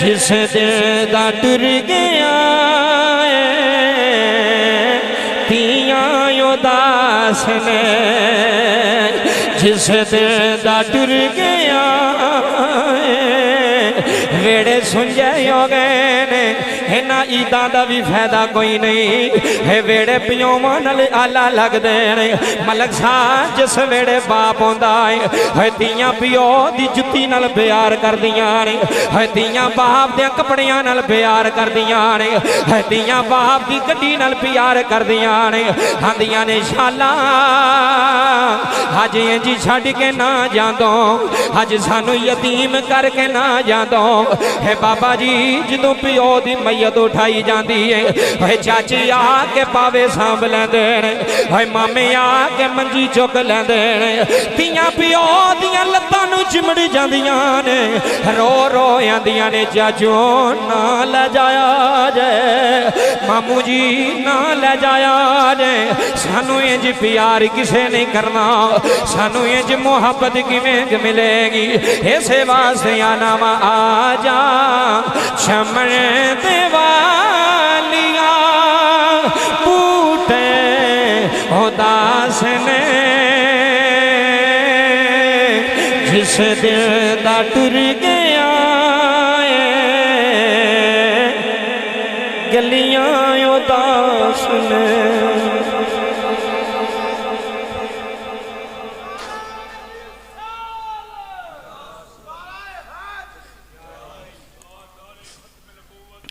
جس دل دا ٹر گیا تیاں اداس نے جس دل دا ٹر گیا ویڑے سنجے ہو گئے نے اینا عیداں دا بھی فائدہ کوئی نہیں ہے ویڑے پیوماں نال آلہ لگ دینے ملک صاحب جس ویڑے باپ ہوندا ہے تیاں پیو دی جتی نال پیار کر دیاں نے ہے تیاں باپ دے کپڑیاں نال پیار کر دیاں نے ہے تیاں باپ دی گڈی نال پیار کر دیاں نے ہاندیاں نے شالا حج جی چھڈ کے نہ جاندوں حج سانو یتیم کر کے نہ جاندوں ہے بابا جی جدوں پیو دی میت اٹھائی جاندی ہے چاچی آ کے پاوے سانب لیندے ہے مامے آ کے منجی چک لیندے تیاں پیو دیاں لتاں نو چمڑ جاندیاں نے رو رو آندیاں نے چاچو نہ لے جایا جے مامو جی نہ لے جایا جے سانو انج پیار کسے نہیں کرنا سانو انج محبت کیویں ملے گی ایسے واسطے آنا وا آ جا شمع دیوالیاں پوٹے اداس نے جس دل دا ٹر گیا گلیاں اداس نے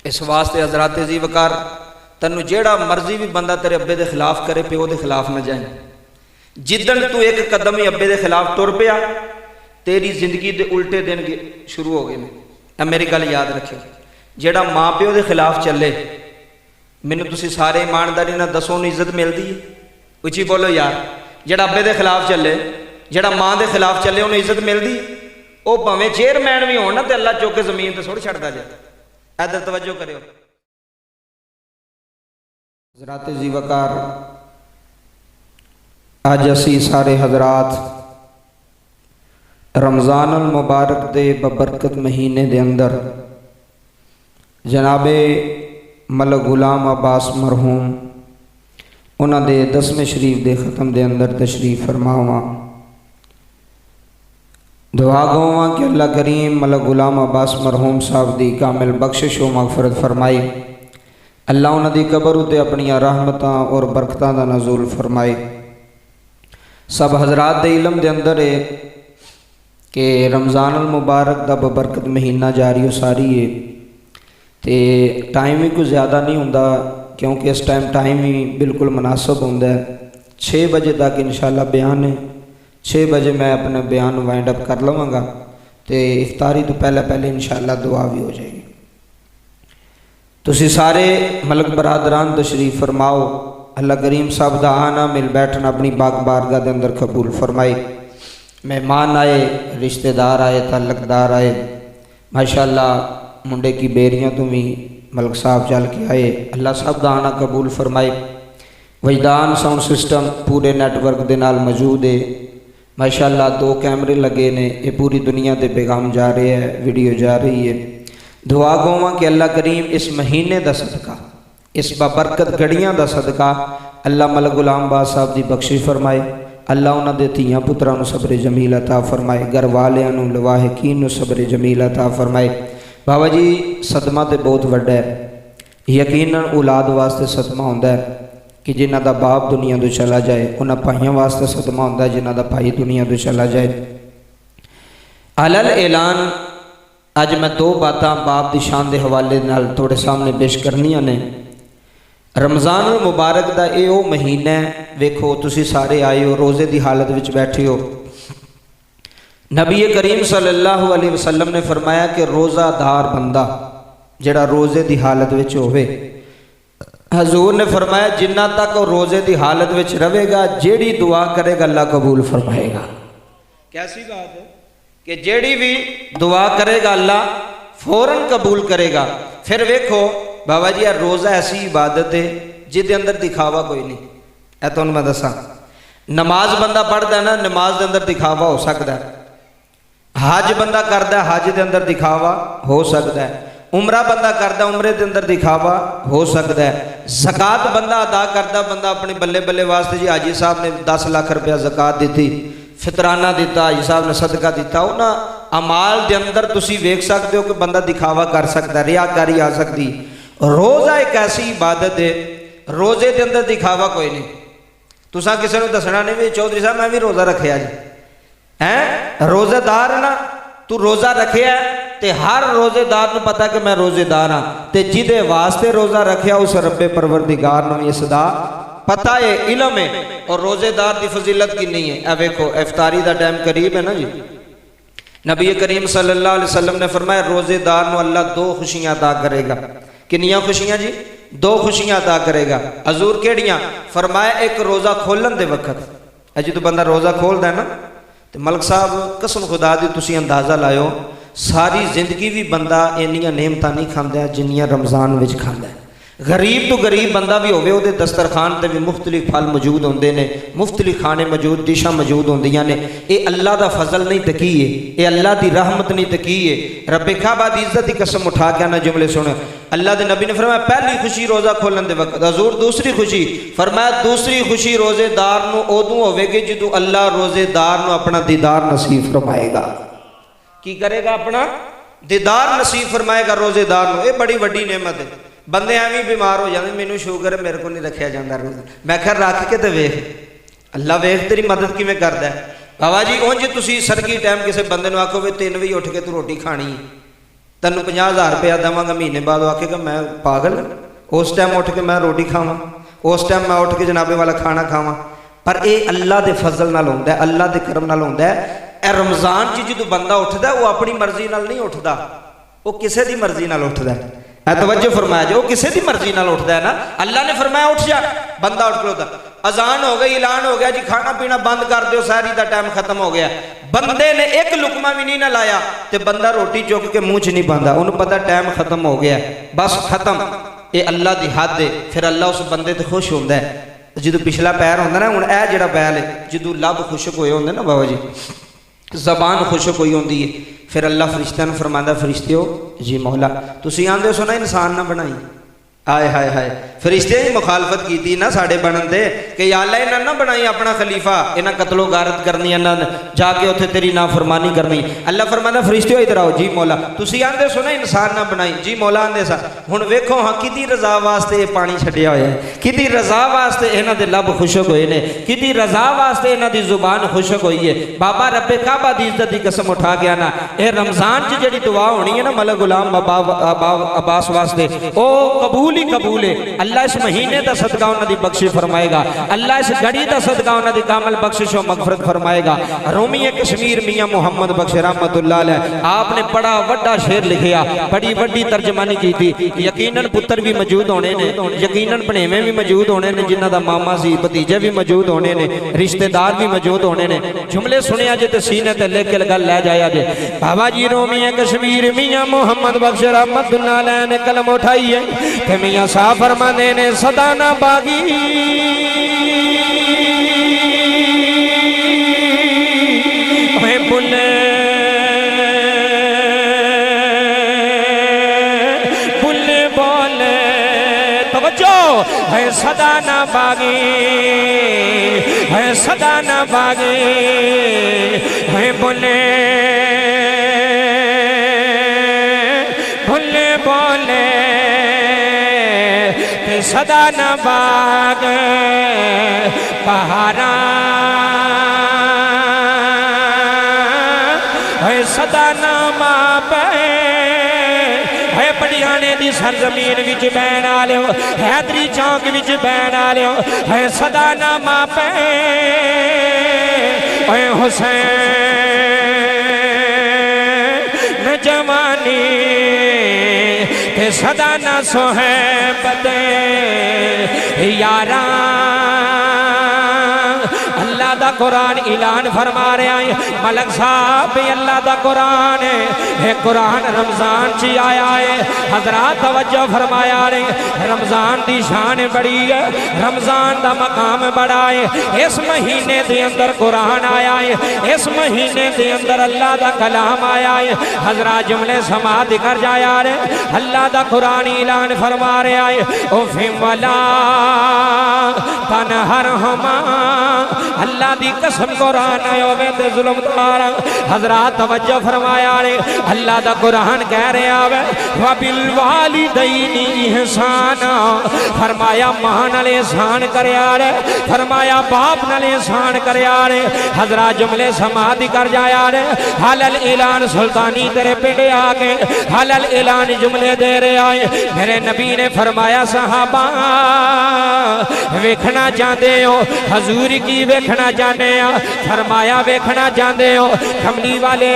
اس واسطے حضرات عزیز وقار تنو جیڑا مرضی بھی بندہ تیرے ابے دے خلاف کرے پیو دے خلاف نہ جائیں جدن تو ایک قدم ہی ابے دے خلاف ٹر پیا تیری زندگی دے الٹے دن شروع ہو گئے میں اب میری گل یاد رکھے جیڑا ماں پیو دے خلاف چلے مینوں تسی سارے ایمانداری نہ دسو نوں عزت ملدی ہے اچھی بولو یار جیڑا ابے دے خلاف چلے جیڑا ماں دے خلاف چلے انہوں عزت ملدی او بھاویں چیئرمین بھی ہونا تے اللہ چوک کے زمین تے سوڑ چھڑدا جائے ادھر توجہ کرے حضرات عزیز وقار آج اسی سارے حضرات رمضان المبارک دے ببرکت مہینے دے اندر جناب ملک غلام عباس مرحوم انہاں دے 10ویں شریف دے ختم دے اندر تشریف فرماواں دعا گواں کہ اللہ کریم ملک غلام عباس مرحوم صاحب دی کامل بخشش و مغفرت فرمائے اللہ انہاں دی قبر اتے اپنی رحمتاں اور برکتاں دا نزول فرمائے سب حضرات دے علم دے اندر ہے کہ رمضان المبارک دا ببرکت مہینہ جاری و ساری ہے تے ٹائم ہی کوئی زیادہ نہیں ہوندا کیونکہ اس ٹائم ہی بالکل مناسب ہوندا ہے 6 بجے تک انشاءاللہ بیان ہے 6 بجے میں اپنا بیان وائنڈ اپ کر لوں گا تے افطاری تو پہلے انشاءاللہ دعا بھی ہو جائے گی تسی سارے ملک برادران تشریف فرماؤ اللہ کریم صاحب دا آنا مل بیٹھنا اپنی باغ بارگاہ دے اندر قبول فرمائے مہمان آئے رشتہ دار آئے تعلق دار آئے ماشاءاللہ منڈے کی بیریاں تو بھی ملک صاحب چل کے آئے اللہ صاحب دا آنا قبول فرمائے وجدان ساؤنڈ سسٹم پورے نیٹ ورک دے نال موجود ہے ماشاءاللہ 2 کیمرے لگے نے یہ پوری دنیا تے پیغام جا رہے ہیں ویڈیو جا رہی ہے دعا گواں کہ اللہ کریم اس مہینے دا صدقہ اس بابرکت گھڑیاں دا صدقہ اللہ ملک غلام عباس صاحب دی بخشش فرمائے اللہ انہاں دے تھیاں پتراں نوں صبر جمیل عطا فرمائے گھر والیاں نوں لواحقین نوں صبر جمیل عطا فرمائے بابا جی صدمہ تے بہت وڈا ہے یقیناً اولاد واسطے صدمہ ہوندا ہے کہ جنہ دا باپ دنیا تو چلا جائے انہاں بھائیاں واسطے صدمہ ہوندا ہے جنہ دا بھائی دنیا تو چلا جائے علل اعلان اج میں 2 باتاں باپ دی شان دے حوالے نال تھوڑے سامنے پیش کرنیاں نے رمضان المبارک دا اے او مہینہ ہے ویکھو تسی سارے آئے ہو روزے دی حالت وچ بیٹھے ہو نبی کریم صلی اللہ علیہ وسلم نے فرمایا کہ روزہ دار بندہ جڑا روزے دی حالت وچ ہوئے حضور نے فرمایا جنہ تک وہ روزے دی حالت وچ رہے گا جیڑی دعا کرے گا اللہ قبول فرمائے گا کیسی بات ہے کہ جیڑی بھی دعا کرے گا اللہ فوراً قبول کرے گا پھر ویکھو بابا جی روزہ ایسی عبادت ہے جدے اندر دکھاوا کوئی نہیں اے تو میں دساں نماز بندہ پڑھدا ہے نا نماز دے اندر دکھاوا ہو سکتا ہے حج بندہ کردا ہے حج دے اندر دکھاوا ہو سکتا ہے عمرہ بندہ کردا عمرے دے اندر دکھاوا ہو سکتا ہے، زکات بندہ ادا کردا بندہ اپنے بلے بلے واسطے جی حاجی صاحب نے 10 لاکھ روپیہ زکات دیتی، فطرانہ دیتا، حاجی صاحب نے صدقہ دیتا، انہاں اعمال دے اندر تسی ویکھ سکتے ہو کہ بندہ دکھاوا کر سکتا ہے، ریاکاری آ سکتی۔ روزہ ایک ایسی عبادت ہے روزے دے اندر دکھاوا کوئی نہیں، تساں کسی نے دسنا نہیں بھی چودھری صاحب میں بھی روزہ رکھیا جی ہیں، روزہ دار نا تو روزہ رکھیا ہے تے ہر روزے دار نو پتا کہ میں روزے دار ہاں، تے جدے واسطے روزہ رکھیا اس رب پروردگار نو یہ صدا پتہ ہے، علم ہے، اور روزے دار دی فضیلت کی نہیں ہے۔ اے ویکھو افطاری دا ٹائم قریب ہے نا جی، نبی کریم صلی اللہ علیہ وسلم نے فرمایا روزے دار نو اللہ 2 خوشیاں عطا کرے گا۔ کنیاں خوشیاں جی؟ 2 خوشیاں عطا کرے گا۔ حضور کیڑیاں؟ فرمایا ایک روزہ کھولن دے وقت، اے جی تو بندہ روزہ کھول ہے نا، تو ملک صاحب قسم خدا دی تسی اندازہ لائیو ساری زندگی بھی بندہ اینیاں نعمتاں نہیں کھاندا ہے جنیاں رمضان وچ کھاندا ہے۔ غریب تو غریب بندہ بھی ہوئے وہ دسترخوان تے بھی مختلف پھل موجود ہوندے نے، مختلف کھانے موجود، ڈشاں موجود ہوندیاں نے۔ اے اللہ دا فضل نہیں تکی ہے، اے اللہ دی رحمت نہیں تکی ہے۔ رب کعبہ دی عزت دی قسم اٹھا کے نہ جملے سنو، اللہ دے نبی نے فرمایا پہلی خوشی روزہ کھولن دے وقت، حضور دوسری خوشی فرمایا دوسری خوشی روزے دار نو اودوں ہوے گی جدوں اللہ روزے دار نو اپنا دیدار نصیب فرمائے گا۔ کی کرے گا؟ اپنا دیدار نصیب فرمائے گا روزے دار نو۔ اے بڑی وڈی نعمت ہے۔ بندے ایویں بیمار ہو جاندے مینوں شوگر ہے میرے کو نہیں رکھیا جاندا روزہ، میں کہا رکھ کے تے ویکھ اللہ ویکھ تیری مدد کیویں کردا ہے۔ بابا جی اونج تسی سرگی ٹائم کسے بندے نو آکھو وے 3 وجے اٹھ کے تو روٹی کھانی ہے، تینوں 50,000 روپیہ دواں گا مہینے بعد، آکھے گا میں پاگل اس ٹائم اٹھ کے میں روٹی کھاواں، اس ٹائم میں اٹھ کے جنابے والا کھانا کھاواں؟ پر اے اللہ دے فضل نال ہوندا ہے، اللہ دے کرم نال ہوندا ہے۔ اے رمضان چ جدوں بندہ اٹھدا ہے وہ اپنی مرضی نال نہیں اٹھدا، وہ کسے دی مرضی نال اٹھدا ہے۔ اے توجہ فرمایا جو کسے دی مرضی نال اٹھدا ہے نا، اللہ نے فرمایا اٹھ جا، بندہ اٹھ کھلوتا، اذان ہو گئی، اعلان ہو گیا جی کھانا پینا بند کر دیو، سحری دا ٹائم ختم ہو گیا، بندے نے ایک لقمہ بھی نہیں نہ لایا تے بندہ روٹی چوک کے منہ چ نہیں پاندا، انہوں پتہ ٹائم ختم ہو گیا بس ختم۔ اے اللہ دی حد ہے، پھر اللہ اس بندے تے خوش ہوندا ہے۔ جدو پچھلا پیر ہوندا نا، ہن اے جڑا پیر ہے جدو لب خشک ہوئے ہوندے نا بابا جی، زبان خشک ہوئی ہوندی ہے، پھر اللہ فرشتہ نے فرماندا فرشتیو جی مولا تسی آندے سو نا انسان نہ بنائی، آئے ہائے ہائے فرشتے ہی مخالفت کی تھی نا ساڑھے بنن دے کہ یا اللہ انہاں نہ بنائی اپنا خلیفہ، انہاں قتل و غارت کرنی، انہاں جا کے اتھے تیری نافرمانی کرنی۔ اللہ فرماندا فرشتیو ادھر آؤ جی مولا تسی آندے سو نا انسان نہ بنائی، جی مولا آندے سا، ہن ویکھو ہاں کدی رضا واسطے یہ پانی چھڈیا ہویا ہے، کدی رضا واسطے انہاں دے لب خشک ہوئے نے، کدی رضا واسطے انہاں دی زبان خشک ہوئی ہے۔ بابا رب کعبہ دی عزت دی قسم اٹھا گیا نا، اے رمضان چ جڑی دعا ہونی ہے نا ملک غلام عباس واسطے او قبول ہی قبول ہے۔ اللہ اس مہینے دا صدقہ انہاں دی بخشش فرمائے گا، اللہ اس گھڑی دا صدقہ انہاں دی کامل بخشش و مغفرت فرمائے گا۔ رومی کشمیر میاں محمد بخش رحمت اللہ علیہ آپ نے بڑا وڈا شعر لکھیا، بڑی وڈی ترجمانی کی تھی، یقیناً پتر بھی موجود ہونے نے، یقیناً بنیویں بھی موجود ہونے نے، جنہاں دا ماما سی بھتیجے بھی موجود ہونے نے، رشتہ دار بھی موجود ہونے نے۔ جملے سنیا جے تے سینے تے لے کے گل لے جایا جے۔ بابا جی رومی کشمیر میاں محمد بخش رحمت اللہ علیہ نے قلم اٹھائی ہے کہ میاں صاحب فرمانے نے صدا نہ باغی میں بلے بلے بولے توجہ ہے صدا نہ باغی ہے صدا نہ باغی ہے بلے بلے بولے صدا نہ باغ بہاراں ہے صدا نہ ماپے ہے پڑیانے دی سرزمین وچ بین آلیو حیدری چوک وچ بین آلیو ہے صدا نہ ماپے ہے حسین جوانی صدا نہ صحبت یاراں۔ اللہ دا قرآن اعلان فرما رہے ہیں ملک صاحب اللہ دا قرآن ہے، قرآن رمضان چی آیا ہے، حضرات توجہ فرمایا رے رمضان دی شان بڑی ہے رمضان دا مقام بڑا ہے اس مہینے دے اندر قرآن آیا ہے اس مہینے دے اندر اللہ دا کلام آیا ہے حضرات جملے سماعت کر جایا رے اللہ دا قرآن اعلان فرما رہے آئے اوفیم ولا تنہرہما اللہ دی قسم قرآن آئے اوید ظلم دارا حضرات توجہ فرمایا رے اللہ دا قرآن کہہ رہے آوے وَبِالْوَالِدَيْنِ احسانا فرمایا ماں نال احسان کرے آرے فرمایا باپ نال احسان کرے آرے حضرات جملے سماعت کر جایا رے حلال اعلان سلطانی تیرے پیڑے آگے حلال اعلان جملے دے رہے آئے میرے نبی نے فرمایا صحابہ ویکھنا چاہتے ہو حضور کی ویکھنا چاہتے ہو فرمایا ویکھنا چاہتے ہو کملی والے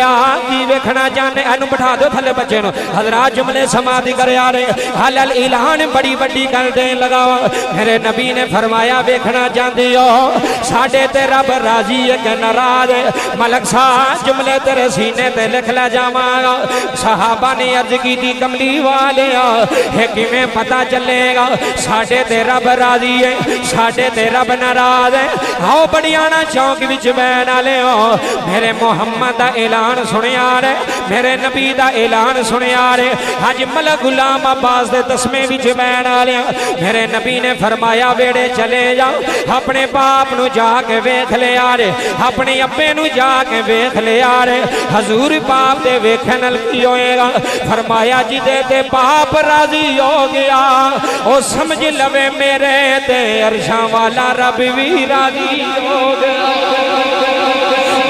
کی ویکھنا چاہتے انہوں بٹھا دو تھلے بچے نو حضرات جملے سماعت کرے آ رہے حلال اعلان بڑی بڑی کر دیں لگاوا میرے نبی نے فرمایا ویکھنا چاہتے ہو ساڑھے تے رب راضی ہے کہ ناراض ہے ملک صاحب جملے تیرے سینے تے لکھ لے جاواں صحابہ نے عرض کی تھی کملی والے ہے کہ میں پتہ چلے گا ساڑھے تے رب راضی ہے ساڑھے تے رب ناراض ہے آؤ بڑیانا چوک وچ بین آلے ہو میرے محمد دا اعلان سنے آ رہے میرے نبی دا اعلان سنے آ رہے حج ملک غلام عباس دے تسمے وچ بین آلے میرے نبی نے فرمایا بیڑے چلے جاؤ اپنے باپ نو جا کے ویکھ لے آ رہے اپنے ابے نو جا کے ویکھ لے آ رہے حضور باپ دے ویکھنل کی ہوئے گا فرمایا جی دے تے باپ راضی ہو گیا او سمجھ لوے میرے تے عرشاں والا رب بھی راضی ہو گیا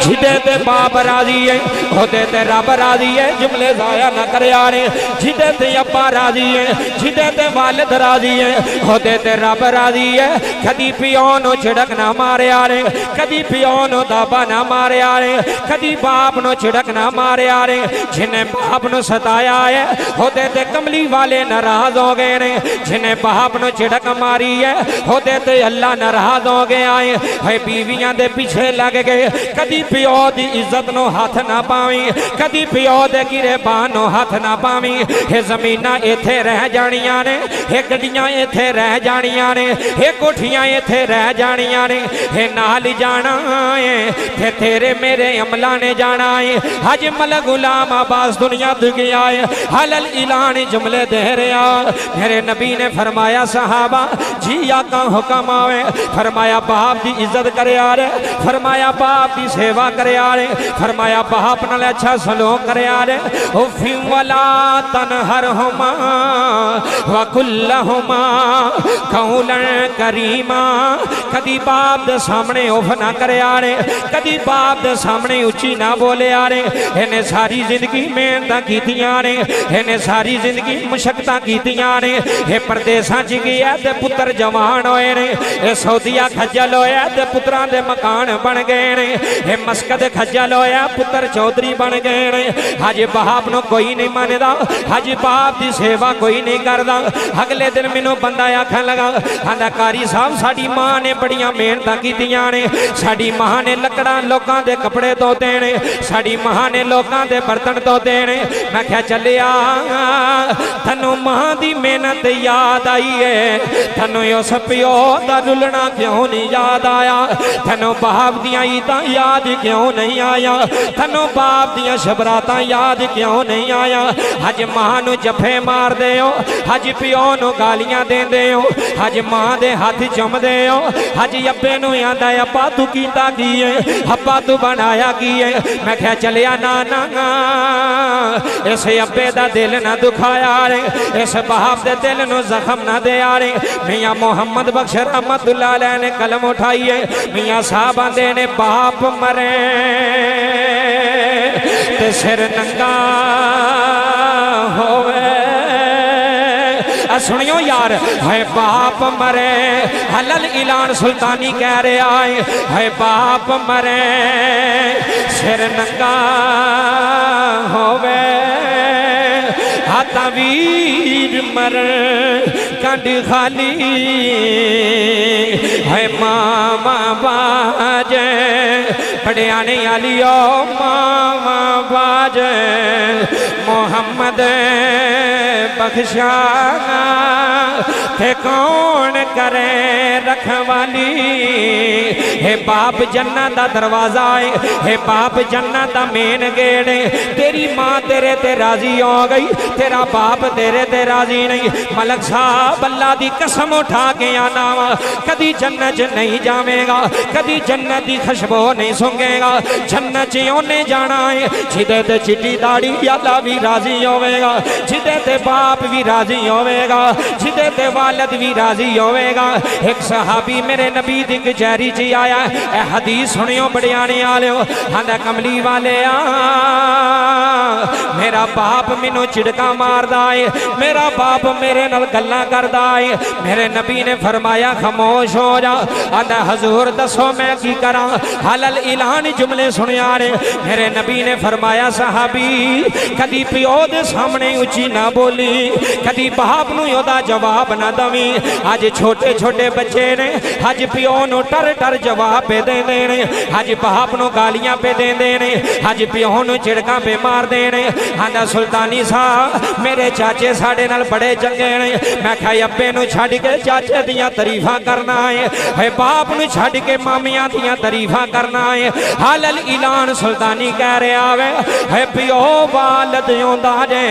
جھدے تے باپ راضی ہے ہوتے تے رب راضی ہے جملے ضائع نہ کرے آنے جھدے تے ابا راضی ہے جھدے تے والد راضی ہے ہوتے تے رب راضی ہے کدی پیونو چھڑک نہ مارے آنے کدی پیونو دابا نہ مارے آنے کدی باپ نو چھڑک نہ مارے آنے جنہیں باپ نو ستایا ہے ہوتے تے کملی والے ناراض ہو گئے نے جنہیں باپ نو چھڑک ماری ہے ہوتے تے اللہ ناراض ہو گئے آئے ہے بیویاں دے پیچھے لگ گئے کدی پیو دی عزت نو ہاتھ نہ پاویں کدی پیو دے گرے بانو ہاتھ نہ پاویں ہے زمینہ ایتھے رہ جانیاں نے ہے گڑیاں ایتھے رہ جانیاں نے ہے کوٹھیاں ایتھے رہ جانیاں نے ہے نال جانا ہے تے تیرے میرے عملہ نے جانا ہے حج ملک غلام عباس دنیا دگیا ہے حلال اعلان جملے دے رہا میرے نبی نے فرمایا صحابہ جی آقا حکم آوے فرمایا باپ دی عزت کرے آ رہے فرمایا باپ دی سیوا کرے آ رہے فرمایا باپ نال اچھا سلوک کرے آ رہے اوفیم ولا تنہرہما وکلہما قولا کریما کدی باپ دے سامنے اوف نہ کرے آ رہے کدی باپ دے سامنے اچھی نہ بولے آ رہے انہیں ساری زندگی محنتاں کیتیاں نے انہیں ساری زندگی مشقتاں کیتیاں نے اے پردیساں چ گیا تے پتر جوان ہوئے نے اے سعودیہ کھجل ہویا تے پتراں دے مکان بن گئے نے اے مسکت کھجل ہویا پتر چودھری بن گئے نے حج باپ نو کوئی نہیں ماندا حج باپ دی سیوا کوئی نہیں کردا اگلے دن مینوں بندہ آکھن لگا آندا قاری صاحب ساڈی ماں نے بڑیاں محنتاں کیتیاں نے ساڈی ماں نے لکڑاں لوکاں دے کپڑے دھوتے نے ساڈی ماں نے لوکاں دے برتن دھوتے نے میں کہیا چلیا تھنوں ماں دی محنت یاد آئی ہے تھنوں اس پیو دا رلنا کیوں نہیں یاد آیا تھنوں باپ دیاں عیداں یاد کیوں نہیں آیا تھنوں باپ دیاں شبراتاں یاد کیوں نہیں آیا حج ماں نو جفے مار دے ہو حج پیو نو گالیاں دے دے ہو حج ماں دے ہاتھ چم دے ہو حج ابے نو یاندا ابا تو کیتا کی ہے ابا تو بنایا کی ہے میں کہا چلیا نانا اس ابے دا دل نہ دکھایا رے اس باپ دے دل نو زخم نہ دے آرے میاں محمد بخش رحمت اللہ علیہ نے قلم اٹھائیے میاں صاحب آندے نے باپ مرے تے سر ننگا ہوئے سنیو یار ہے باپ مرے حلال اعلان سلطانی کہہ رہے آئے ہے باپ مرے سر ننگا ہوئے ہاتھا ویر مر کنڈ خالی ہے ماما باجے پڑے آنے علیو ماما باجے محمد बख्शा थे कौन करे रखवाली हे बाप जन्नत दा दरवाजा है हे बाप जन्नत दा मेन गेट है तेरी माँ तेरे ते राजी हो गई तेरा बाप तेरे ते राजी नहीं मलक साहब अल्लाह दी कसम उठा के आना वा कदी जन्नत च नहीं जावेगा कदी जन्नत दी खुशबू नहीं सूंघेगा जन्नत च ओने जाना है जिदे ते चिट्टी दाढ़ी अल्लाह भी राजी होवेगा जिदे ते बाप भी राजी होवेगा जिदे ते वालिद भी राजी होवेगा एक सहाबी मेरे नबी दी कचहरी च आया ए हदीस सुनियो बड़ियाने वालियो आंदा कमली वाले मेरा बाप मैनू चिड़का मारदा है मेरा बाप मेरे नाल गल्लां करदा है मेरे नबी ने फरमाया खामोश हो जा आंदा हजूर दसो मैं की करा हलल ऐलान जुमले सुनिया ने मेरे नबी ने फरमाया सहाबी कदी पिओ दे सामने उची ना बोली कदी बाप नू ओदा जवाब ना दवी अज छोटे छोटे बच्चे ने अज पिओ नू टर टर जवाब पे देंदे ने अज बाप नू गालियां पे देंदे ने अज पिओ नू चिड़का पे मार देने आंदा सुल्तानी साहब मेरे चाचे साडे नाल बड़े चंगे ने मैं कहा अब्बे नू छड्ड के चाचे दियां तारीफां करना है बाप नू छड्ड के मामियां दियां तारीफां करना है हलल ऐलान सुल्तानी कह रहा है पिओ वालिद होंदा जे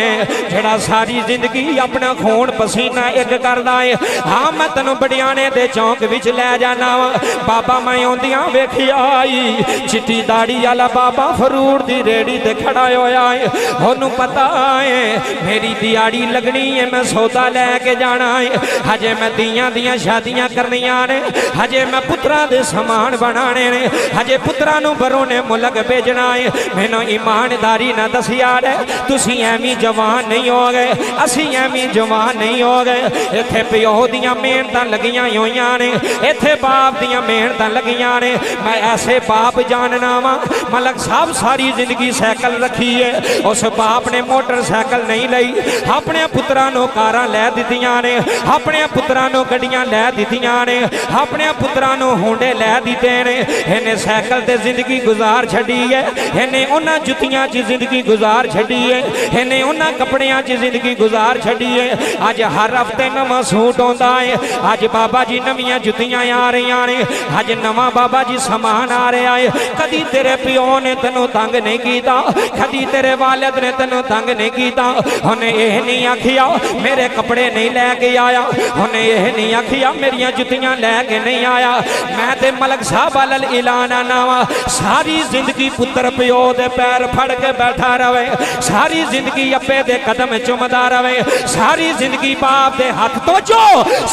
जेड़ा सारी जिंदगी अपना खून पसीना एक करदा है हाँ मैं तैनूं बड़ियाने दे चौंक विच लै जाना वा बाबा मैं आउंदियां वेखिया आई चिट्टी दाढ़ी वाला बाबा फरूट दी रेड़ी ते खड़ा होया है ओनू पता है मेरी दिहाड़ी लगनी है मैं सौदा लैके जाना है हजे मैं दियां शादियां करनियां ने हजे मैं पुत्रा दे समान बनाने ने हजे पुत्रा नू बरों ने मुल्क भेजना है मैनू ईमानदारी ना दसिया ने तुसी एवं जवान नहीं हो गए असी एवं जवान नहीं हो गए इत्थे पिओ दियां मेहनतां लगियां होइयां ने इत्थे बाप दियां मेहनतां लगियां ने मैं ऐसे बाप जानना वा मलक साहब सारी जिंदगी साइकिल रखी है उस बाप ने मोटरसाइकिल नहीं लई अपने पुत्रा नू कारां लै दित्तियां ने अपने पुत्रा नू गड्डियां लै दित्तियां ने अपने पुत्रा नू होंडे लै दित्ते ने इन्हें साइकिल ते जिंदगी गुजार छड्डी है इन्हें उन्हां जुत्तियां च जिंदगी गुजार छड्डी है इन्हें उन्हां कपड़ियां च जिंदगी गुजार छड्डी है अज हर हफ्ते नवां सूट आउंदा है अज बाबा जी नवीआं जुत्तियां आ रहीआं ने अज नवां बाबा जी समान आ रहा है कदी तेरे पिओ ने तैनूं तंग नहीं कीता कदी तेरे वालिद ने तैनूं तंग नहीं कीता उन्हें यह नहीं आखिया मेरे कपड़े नहीं लैके आया उन्हें यह नहीं आखिया मेरियां जुत्तियां लैके नहीं आया मैं ते मलक साहब अल ऐलान आना वा सारी जिंदगी पुत्र पिओ दे पैर फड़ के बैठा रहे सारी जिंदगी अप्पे दे कदम चुमदा रहे सारी जिंदगी बाप दे हाथ तो जो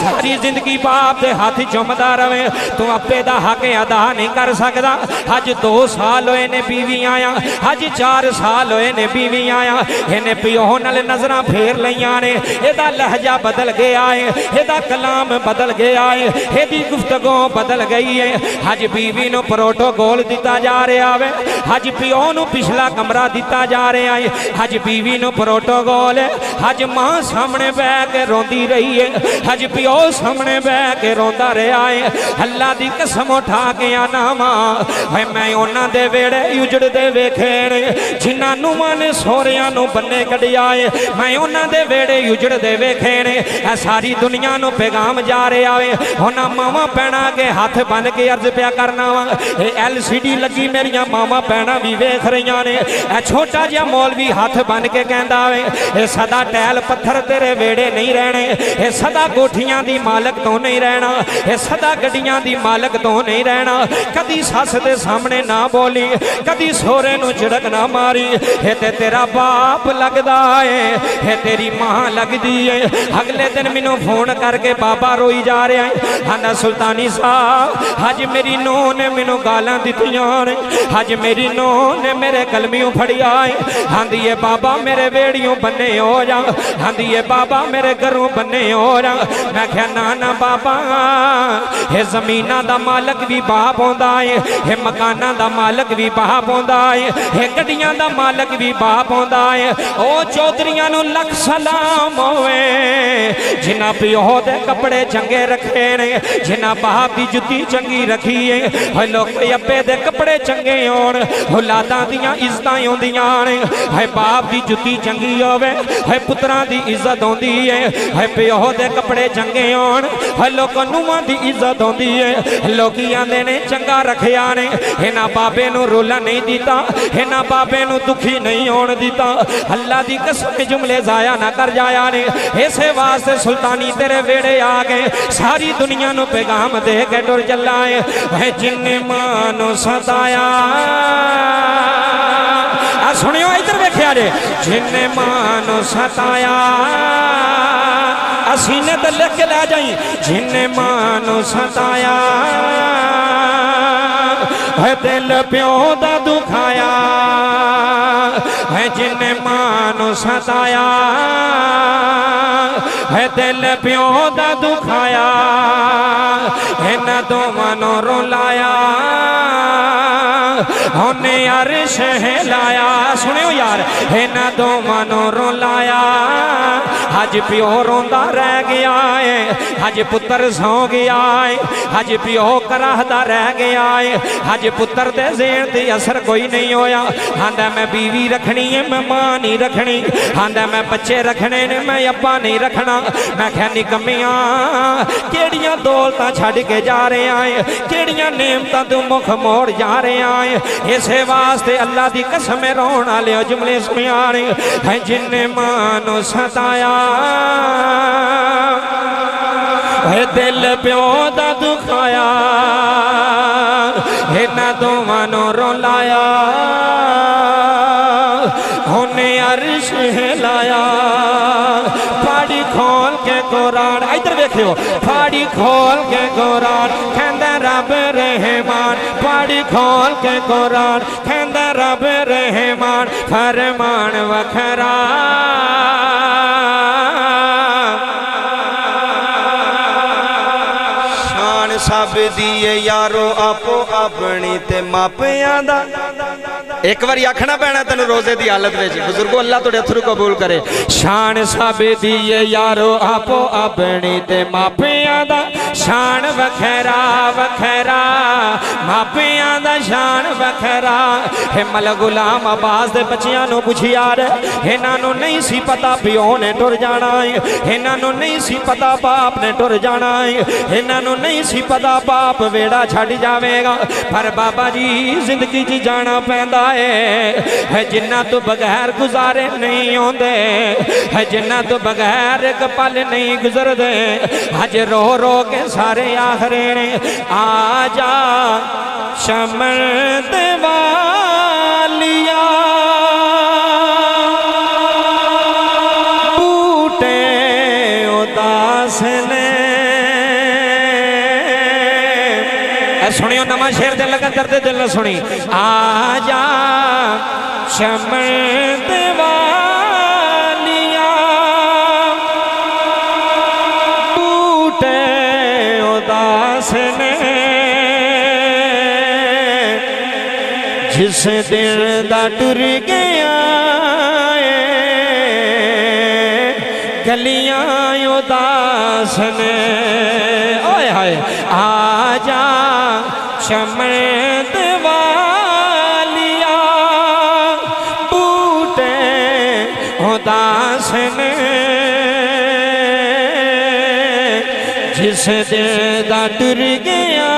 सारी जिंदगी बाप दे हाथ चुमदा रहे तू अप्पे दा हक अदा नहीं कर सकदा अज 2 साल होए ने बीवी आया अज 4 साल होए ने बीवी आया इन्हें पिओ नाल नजरां फेर लईआं ने एदा लहजा बदल गया है एदा कलाम बदल गया है एदी गुफ्तगू बदल गई है अज बीवी नूं प्रोटोकॉल दिता जा रहा है अज पिओ नूं पिछला कमरा दिता जा रहा है अज बीवी नूं प्रोटोकॉल है अज मां सामने बह के रोंदी रही है अज पिओ सामने बह के रोंदा रहा है अल्लाह दी कसम उठा के आना वा मैं उन्हां दे वेड़े उजड़दे वेखे ने जिन्हां नूंहां ने सोहरियां नूं बन्ने कढिया है मैं उन्हां दे वेड़े उजड़दे वेखे ने सारी दुनिया नूं पैगाम जा रहा है उन्हां मावां भैणां के हाथ बन के अर्ज पिया करना वा LCD लगी मेरियां मावां भैणां भी वेख रहीआं ने छोटा जिहा मौलवी हाथ बन के कहंदा वे सदा टैल पत्थर तेरे वेड़े नहीं रहने सदा कोठियां दी मालक तो नहीं रहना सदा गड्डियां दी मालक तो नहीं रहना कदी सस दे सामने ना बोली कदी सोहरे नूं झड़क ना मारी ते तेरा बाप लगदा है तेरी मां लगदी है अगले दिन मैनू फोन करके बाबा रोई जा रहा है आंदा सुल्तानी साहब अज मेरी नूह ने मैनू गालां दित्तियां ने अज मेरी नूह ने मेरे कलमियों फड़िया है आंदी है बाबा मेरे वेड़ियों बन्ने हो जा आंदी है बाबा मेरे घरों बन्ने हो जा मैं क्या ना बाबा ये जमीना दा मालक भी बाप होंदा है ये मकाना दा मालक भी बाप होंदा है ये गड्डियां दा मालक भी बाप बाप होंदा है ओ चौधरियां नूं लख सलाम होवे जिन्हां पिओ दे कपड़े चंगे रखे ने जिन्हां बाप दी जुत्ती चंगी रखी है लोग अब्बे दे कपड़े चंगे होण औलादां दियां इज्जतां होंदियां ने है बाप दी जुत्ती चंगी होवे है पुत्रां दी इज्जत होंदी है पिओ दे कपड़े चंगे होण है लोग नूहां दी इज्जत होंदी है लोकी आंदे ने चंगा रखिया ने इन्हां बाबे नूं रोला नहीं दिता इन्हां बाबे नूं दुखी नहीं होण दिता अल्लाह दी कसम जुमले जाया ना कर जाया ने इसे वास्ते सुल्तानी तेरे वेड़े आ गए सारी दुनिया नूं पैगाम दे के टुर चला है जिन्ने मानो सताया सुनियो इधर वेख्या जे जिन्ने मानो सताया सीने ते लिख के लै जाई जिन्ने मानो सताया है दिल प्यो दा दुखाया है जिन्ने मानो सताया है दिल प्यो दा दुखाया है न दो मनो रुलाया होने अर्श हिलाया सुनियो यार है न दो मनो रुलाया अज प्यो रोंदा रह गया है अज पुत्र सौ गया है अज प्यो कराहदा रह गया है अज पुत्र दे ज़हन ते असर कोई नहीं होया आंदा मैं बीवी रखनी है मैं मां नहीं रखनी आंदा मैं बच्चे रखने ने मैं अब्बा नहीं रखना मैं क्या निकम्मियां केड़ियां दौलतां छड्ड के जा रहे हैं केड़ियां नेमतां तू मुख मोड़ जा रहे हैं इसे वास्ते अल्लाह दी कसम रोण वाले जुमले सुनिया ने जिन्ने मानो सताया है दिल प्यो दा दुखाया है ना दोवां नूं रुलाया होने अर्श हिलाया फाड़ी खोल के कुरान इधर देखियो फाड़ी खोल के कुरान कहंदा रब रहमान फाड़ी खोल के कुरान कहंदा रब रहमान फरमान वखरा शान सब दिए यारो आपो अपनी ते मापियां दा एक बार आखना पैना तेन रोजे की हालत में बुजुर्गो अल्लाह तुहाडे अथरू कबूल करे शान सब दी यारो आपो अपनी ते मापियां दा शान वखरा वखरा मापियां दा शान वखरा हिमल गुलाम अब्बास दे बच्चियां नूं पुछिया रे इन्हां नूं नहीं सी पता पिओ ने टुर जाना है इन्हां नूं नहीं सी पता बाप ने टुर जाना है इन्हां नूं नहीं सी पता बाप वेड़ा छड्ड जावेगा पर बाबा जी जिंदगी च जाना पैंदा है जिन्ना तो बगैर गुजारे नहीं होंदे है जिन्ना तो बगैर एक पल नहीं गुजरदे अज रो रो के सारे आखरे ने आ जा शमन वालिया बूटे उदास ने सुनियो नमा शेर दिल लगा दर्द दिल न सुनी आजा शमन वालिया बूटे उदास ने जिस दिन दा टुर गया गलियां उदास ने ओए हाय आजा शमन वालिया बूटे उदास ने जिस दिन दा टुर गया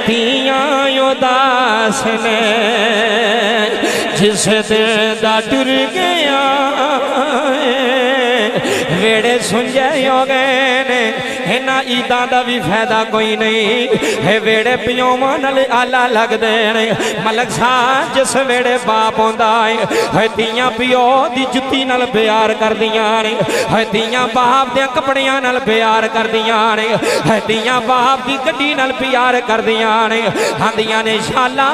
पियां उदास ने जिस दिन दा टुर गया वेड़े सुंझे हो गए ने इन्हां ईदां दा भी फायदा कोई नहीं है वेड़े पियोवां नाल आला लगदे ने मलक साहब जिस वेड़े बाप होंदा है धीआं पिओ दी जुत्ती नाल प्यार करदियां ने है धीआं बाप दे कपड़ियां नाल प्यार करदियां ने है धीआं बाप दी गड्डी नाल प्यार करदियां ने आंदियां ने शाला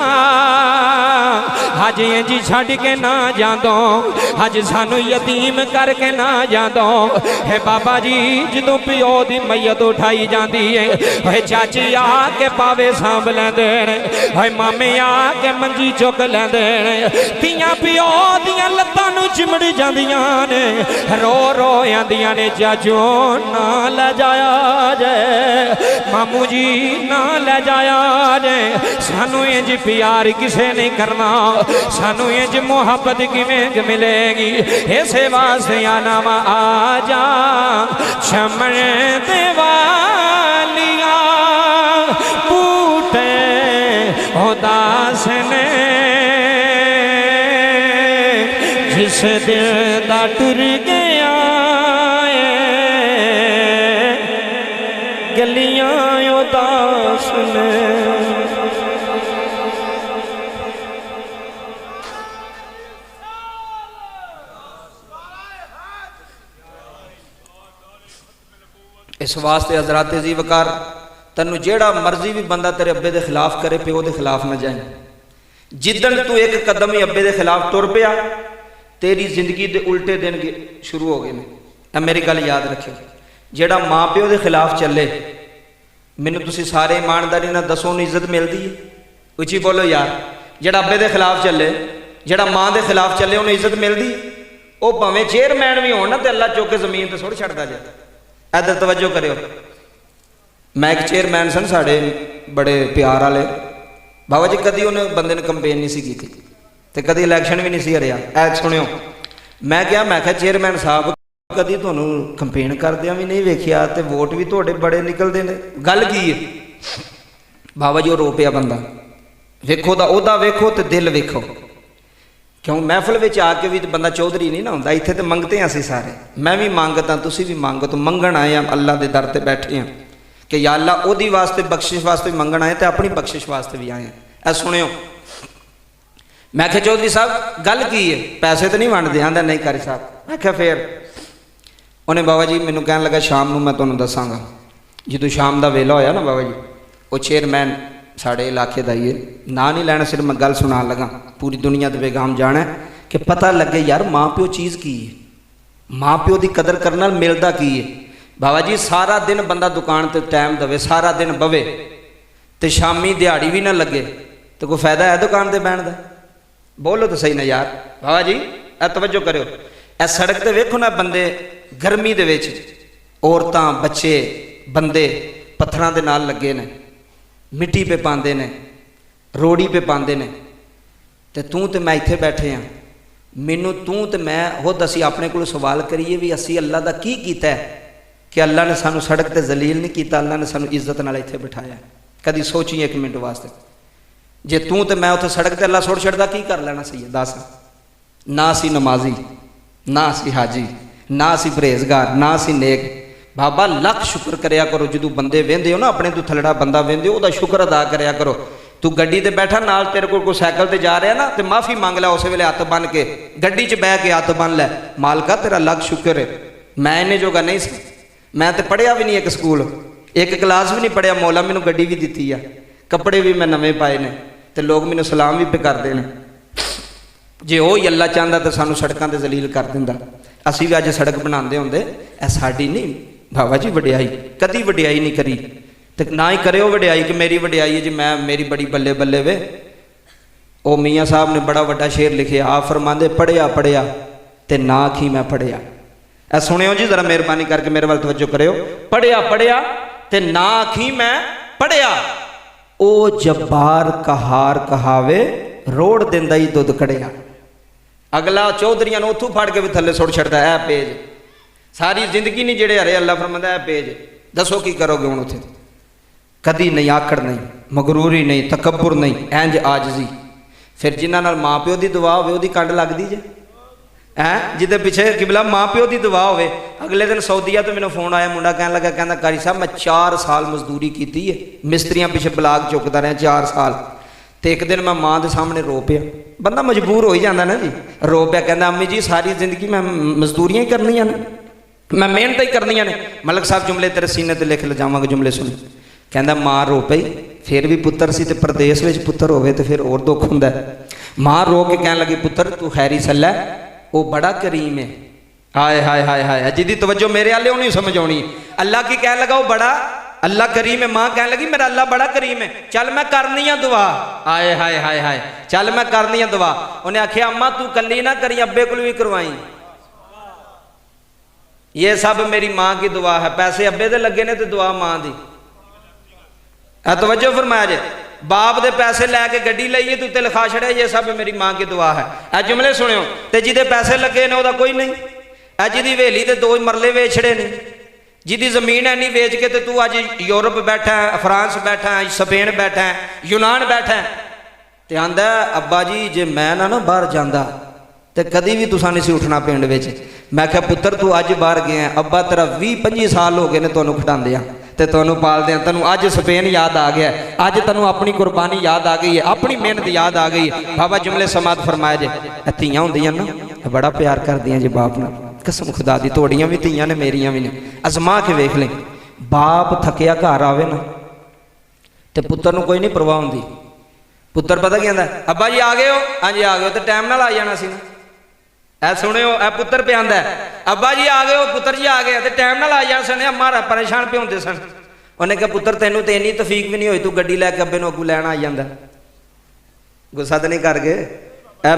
अज इंज छड्ड के ना जांदो अज सानू यतीम करके ना जांदो है बाबा जी जदों पिओ दी मैयत उठाई जाती है, होए चाची आके पावे सांभ लैंदे ने, होए मामे आके मंजी चुक लैंदे ने, तियां पिओ दियां लत्तां नूं चिमड़ जांदियां ने, रो रो आंदियां ने चाचो ना ले जाया जे, मामू जी ना ले जाया जे, सानू इंज प्यार किसे नहीं करना, सानू इंज मोहब्बत किवें मिलेगी, इसे वास्ते आना वा आ जा शमन दे वालिया बूटे उदास ने, जिस दिल दा टुर गया गलियां उदास ने। इस वास्ते हजरात जी वकार तेनू जेड़ा मर्जी भी बंदा तेरे अब्बे के खिलाफ करे प्यो के खिलाफ न जाए, जिदन तू एक कदम ही अब्बे के खिलाफ तुर पिया तेरी जिंदगी के उल्टे दिन शुरू हो गए ने। मेरी गल याद रखियो, जेड़ा माँ प्यो के खिलाफ चले, मैनू तुसी सारे ईमानदारी ना दसो उन्हें इज्जत मिलती है? उची बोलो यार। जेड़ा अब्बे के खिलाफ चले, जेड़ा माँ के खिलाफ चले, उन्हें इज्जत मिलती? वो भावें चेयरमैन भी हो ना तो अल्लाह चुक के जमीन पर सुट छड्डदा जाए। इधर तवज्जो करियो, मैं एक चेयरमैन सन साढ़े बड़े प्यार वाले बाबा जी, कभी उन्हें बंदे ने कंपेन नहीं सी की तो कभी इलैक्शन भी नहीं सी हरिया। ऐ सुनियो, मैं क्या चेयरमैन साहब कभी तुहानू कंपेन करदियां भी नहीं वेखिया तो वोट भी तुहाडे बड़े निकलते हैं, गल की है? बाबा जी वो रो पिया बंदा, वेखो दा ओहदा वेखो तो दिल वेखो, क्यों महफिल में आके भी तो बंदा चौधरी नहीं ना होंदा, इत्थे तो मंगते हैं असीं सारे, मैं भी मंगता तुसीं भी मंगो, तो मंगण आए हैं अल्लाह के दर ते बैठे हैं कि या अल्लाह ओहदी वास्ते बख्शिश वास्ते मंगण आए तो अपनी बख्शिश वास्ते भी आए हैं। ऐ सुनियो, मैं क्या चौधरी साहब गल की है? पैसे तो नहीं वंडदे? आंदा नहीं कारी साहब। मैं क्या फिर? उन्हें बाबा जी मैनू कहन लगा शाम को मैं तुहानू दसांगा। जो शाम का वेला होया ना बाबा जी, वो चेयरमैन साढ़े इलाके का ही है, ना नहीं लैना, सिर्फ मैं गल सुना लगा, पूरी दुनिया के बेगाम जाना कि पता लगे यार माँ प्यो चीज़ की है, माँ प्यो की कदर करना मिलता की है। बाबा जी सारा दिन बंदा दुकान पर टाइम दवे, सारा दिन बवे तो शामी दिहाड़ी भी ना लगे तो कोई फायदा है दुकान पर बहन का? बोलो तो सही ना यार। बाबा जी ए तवज्जो करो, ए सड़क पर वेखो ना बंदे गर्मी दे विच औरतां बच्चे बंदे पत्थरां दे नाल लगे ने, मिट्टी पे पांदे ने, रोड़ी पे पांदे ने, ते तू तो मैं इत्थे बैठे हाँ, मैनू तू तो मैं हो दसी अपने को सवाल करिए भी असी अल्लाह का की कीता है कि अल्लाह ने सानू सड़क ते जलील नहीं किया, अल्लाह ने सानू इज्जत नाल इत्थे बिठाया। कदी सोची एक मिनट वास्ते, जे तू तो मैं उत्थे सड़क ते अल्लाह सुट छड़दा की कर लेना सी? दस, ना सी नमाजी, ना सी हाजी, ना सी परहेजगार, ना सी नेक। बाबा लख शुक्र करया करो, जो बंदे वेंदे हो ना अपने तो थलड़ा बंदा वेंदे हो, उसका शुक्र अदा करया करो। तू गड्डी ते बैठा नाल तेरे कोल साइकिल ते जा रहा ना, तो माफ़ी मंग लै उस वेले हत्थ बन के, गड्डी च बह के हत्थ बन लै, मालका तेरा लख शुक्र है मैं इन्ने जोगा नहीं सी, मैं तो पढ़िया भी नहीं, एक स्कूल एक क्लास भी नहीं पढ़िया, मौला मैनू गड्डी भी दी है, कपड़े भी मैं नवें पाए ने, तो लोग मैनू सलाम भी पे करते हैं। जे वो ही अल्लाह चाहता तो सानू सड़कों पर जलील कर दिंदा। असी भी अज सड़क बनाते होंदे, ऐ साडी नहीं बाबा जी वडियाई, कदी वडियाई नहीं करी, तो ना ही करे वडियाई कि मेरी वडियाई है जी मैं मेरी बड़ी बल्ले बल्ले वे। ओ मियाँ साहब ने बड़ा वड्डा शेर लिखे, आप फरमांदे पढ़िया पढ़िया ते ना आखी मैं पढ़िया। ऐ सुनियो जी जरा मेहरबानी करके मेरे वाल तवज्जो करियो, पढ़िया पढ़िया ते ना आखी मैं पढ़िया। ओ जब्बार कहार कहावे रोड़ दिंदा ही दुध कड़िया। अगला चौधरिया ने उथों फड़ के भी थले सुट छड़दा है पेज, सारी जिंदगी नहीं जेड़े हरे अल्लाह फरमांदा है पेज, दसो की करोगे हुण उत्थे? कदी नहीं, आकड़ नहीं, मगरूरी नहीं, तकब्बुर नहीं, इंज आजजी। फिर जिन्हां नाल माँ प्यो की दुआ होवे ओहदी कंड लगदी जे हैं, जिदे पिछे किबला माँ प्यो की दुआ होवे। अगले दिन सऊदीया तो मैनू फोन आया, मुंडा कहन लगा, कहंदा कारी साहब मैं 4 साल मजदूरी की है, मिस्त्रियां पिछे ब्लाक चुकदा रहा 4 साल, तो एक दिन मैं माँ के सामने रो पिया। बंदा मजबूर हो ही जाता ना जी, रो पिया, कहंदा अम्मी जी सारी जिंदगी मैं मजदूरियां ही करनियां ने, मैं मेहनत ही करनियां ने। मलक साहब जुमले तेरे सीने ते लिख ले जावांगा, जुमले सुन। कहंदा माँ रो पई, फिर भी पुत्र सी, ते प्रदेश में पुत्र होवे तो फिर और दुख हुंदा है। माँ रो के कहन लगी, पुत्र तू खैरी सल्ला, वो बड़ा करीम है, हाय हाय हाय हाय, जिदी तवज्जो मेरे वाले नहीं समझ आनी। अल्लाह की कह लगा वो बड़ा अल्लाह करीम है। माँ कह लगी मेरा अल्लाह बड़ा करीम है, चल मैं करनी है दुआ। आए हाय हाय हाय, चल मैं करनी है दुआ। उन्हें आखिया अम्मा तू कली ना करी, अब्बे को भी करवाई। ये सब मेरी माँ की दुआ है। पैसे अब्बे दे लगे ने तो दुआ माँ दी। तवज्जो फरमाया जे, बाप दे पैसे लैके गड्डी लईए तू ते लिखा छड़े ये सब मेरी माँ की दुआ है। ए जुमले सुनियो। ते जिदे पैसे लगे ने ओदा कोई नहीं। ए जिदी हवेली ते 2 मरले वेच छड़े ने, जिदी जमीन है नहीं वेच के तो तू अज यूरोप बैठा है, फ्रांस बैठा है, स्पेन बैठा है, यूनान बैठा है। ते आंदा अब्बा जी जे मैं ना बाहर जांदा ते कदी भी तुसां नहीं सी उठना पिंड विच। मैं क्या पुत्र तू अज बाहर गया, अब्बा तेरा 20-25 साल हो गए ने तुहानू खटांदियां ते तुहानू पालदियां, तैनू अज स्पेन याद आ गया, अज तैनू अपनी कुर्बानी याद आ गई है, अपनी मेहनत याद आ गई है। बाबा जुमले समात फरमाया जे, धीयां हुंदियां ना बड़ा प्यार करदियां जी बाप नाल, कसम खुदा दी तोड़ियां भी धीयां ने मेरियां भी ने। अजमा के वेख लें, बाप थकिया घर आवे ना ते पुत्र नू कोई नहीं परवाह हुंदी। पुत्र पता की आंदा, अब्बा जी आ गए हो? हाँ जी आ गए हो। तो टाइम नाल आ जाना सी ना। ऐ सुनियो, ऐ पुत्र पे आंदा अब्बा जी आ गए हो, पुत्र जी आ गए, तो टाइम नाल आ जाना सन। अम्मा परेशान पे होंदे सन। उन्हें कहा पुत्र तेनू तो इन्नी तफीक भी नहीं हुई, तू गड्डी लैके अब्बे नू अगू लैन आ जांदा। गुस्सा तो नहीं कर गए?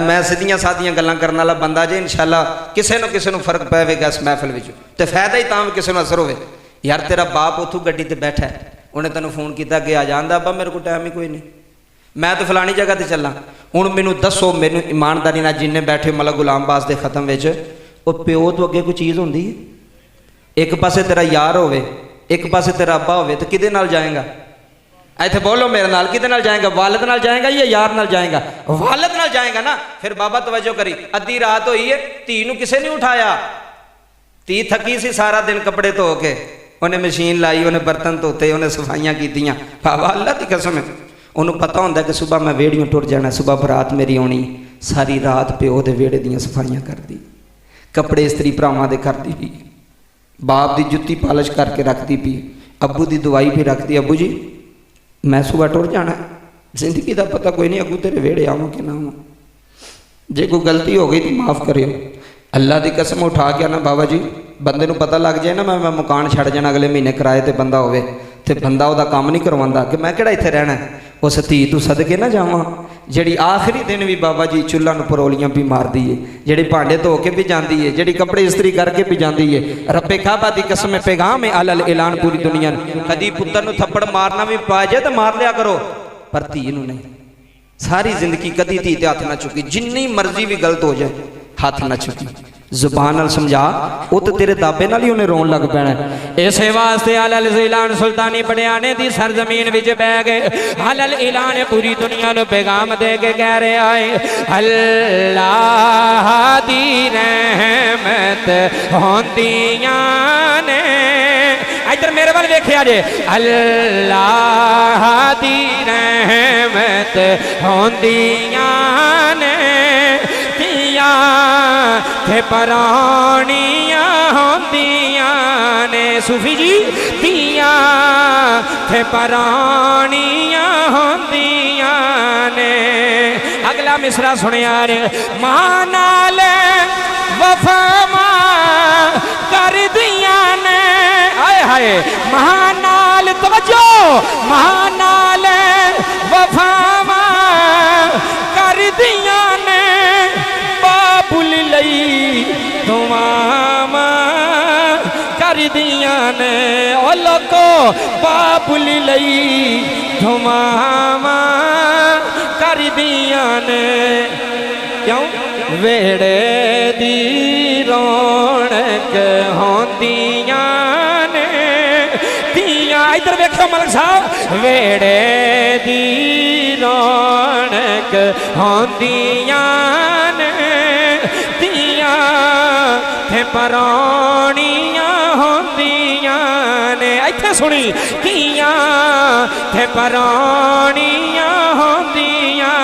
मैं सीधियां सादियां गल्लां करने वाला बंदा जे। इंशाअल्लाह किसी न किसी फर्क पैगा इस महफिल में, तो फायदा ही तां किसी असर हो। यार तेरा बाप उतों गड्डी ते बैठा है, उन्हें तेन फोन किया कि आ जाता, अब्बा मेरे को टाइम ही कोई नहीं, मैं तो फलानी जगह ते चला। हुण मैनू दसो, मैनू ईमानदारी नाल जिन्ने बैठे मतलब गुलाम बास दे खत्म विच, वो प्यो तो अगे कोई चीज़ होंदी है? एक पासे तेरा यार होवे, एक पासे तेरा अब्बा होवे, तो किदे नाल जाएगा? इत्थे बोलो मेरे नाल, किदे नाल जाएगा? वालिद नाल जाएगा या यार नाल जाएगा? वालिद नाल जाएगा ना। फिर बाबा तवज्जो करी, अद्धी रात होई है, धी नू किसे नहीं उठाया। धी थकी सी सारा दिन कपड़े धो के, उन्हें मशीन लाई, उन्हें बर्तन धोते, उन्हें सफाइयां कीतियां। बाबा अल्लाह की कसम है, उन्होंने पता होंदा कि सुबह मैं वेड़ियों टुर जाना, सुबह बरात मेरी आनी। सारी रात प्यो दे वेड़े दियां सफाइयां करदी, कपड़े इस्त्री भरावां दे करदी पई, बाप दी जुत्ती पालिश करके रखती पई, अब्बू दी दवाई भी रखती। अब्बू जी मैं सुबह टुर जाना, जिंदगी का पता कोई नहीं, अगू तेरे वेड़े आवां कि ना आवां, जे कोई गलती हो गई तो माफ़ करियो। अल्लाह की कसम उठा के ना बाबा जी, बंदे नू पता लग जाए ना मैं मकान छड़ जाना अगले महीने किराए ते बंदा होवे, ते बंदा उहदा काम नहीं करवांदा कि मैं किहड़ा इत्थे रहना। उस धी तू सदके ना जावां जिहड़ी आखिरी दिन भी बाबा जी चुल्हा नू परोलियां भी मारदी है, जिहड़ी भांडे धो के भी जाती है, जिहड़ी कपड़े इस्त्री करके भी जाती है। रब्बे काबा दी कसम पैगाम है अलल ऐलान पूरी दुनिया। कदी पुत्र नू थप्पड़ मारना भी पा जाए तो मार लिया करो, पर धी नू नहीं। सारी जिंदगी कदी धी ते हथ ना चुकी, जिन्नी मर्जी भी गलत हो जाए हाथ ना चुकी। जुबान नाल समझा, वो तो तेरे दाबे नाल ही उन्हें रोन लग पैना। इस वास्ते अलल ऐलान सुल्तानी पटियाने दी सरजमीन विच बह गए। अलल ऐलान पूरी दुनिया नू पैगाम दे के कह रहे आए, अल्लाह दी रहमत होंदियां ने। इधर मेरे वाल वेखिया जे, अल्लाह दी रहमत होंदियां ने, थे परानियां होंदियां ने। सूफी जी दियां थे परानियां होंदियां ने। अगला मिसरा सुनिया रे, मां नाल वफा कर दिया ने। हाय हाय, मां नाल तवज्जो, मां नाल वफा कर दिया ने। बाबुल लई दुआवां कर दिया ने। ओ लोको बाबुल लई दुआवां कर दिया ने। क्यों? वेड़े दी रौनक होंदियां ने दियां। इधर देखो मलक साहब, वेड़े दी रौनक होंदियां ने दियां थे परानियां होंदियां ने। इत्थे सुनी, दियां थे परानियां होंदियां।